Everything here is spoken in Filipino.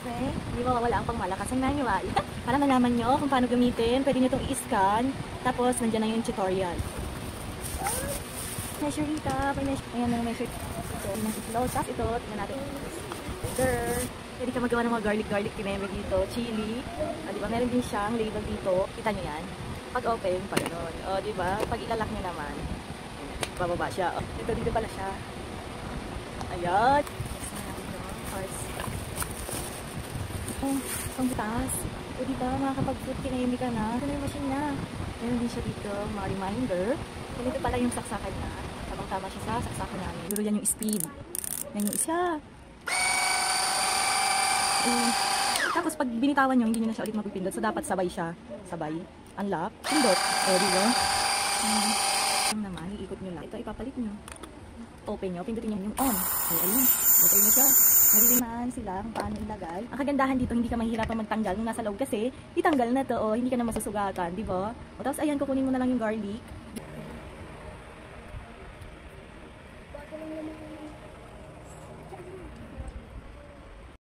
Okay? Hindi mawawala ang pangmalakas ng manual. Para malaman nyo kung paano gamitin, pwede nyo itong i-scan. Tapos, nandiyan na yung tutorial. Measuring cup. Ayan na measure. So, yung itlog. Tapos ito, tingnan natin. There. Pwede ka magawa ng mga garlic kineme dito. Chili. Diba? Meron din siyang label dito. Kita nyo yan. Pag open, pag gano'n. Diba? Pag ilalak nyo naman, bababa siya. Ito, dito pala siya. Ayan. Ang butas. O diba, makakapag-food kineme ka na. Ito na yung machine na. Meron din siya dito, mga reminder. Ganito pala yung saksakan na. Habang tama siya sa saksakan namin. Pero yan yung speed. Yan yung isa. Tapos pag binitawan nyo, hindi nyo na siya ulit mapipindot. So dapat sabay siya. Sabay. Unlock. Pindot. Diba? Naman, iikot nyo lang. Ito ipapalit nyo. Open nyo. Pindutin nyo yung on. Ayun. Okay na siya. Naliliman sila kung paano ilagay. Ang kagandahan dito, hindi ka mahihirapan magtanggal nung nasa loob kasi itanggal na to, hindi ka na masusugatan, di ba? O tapos ayan, kukunin mo na lang yung garlic.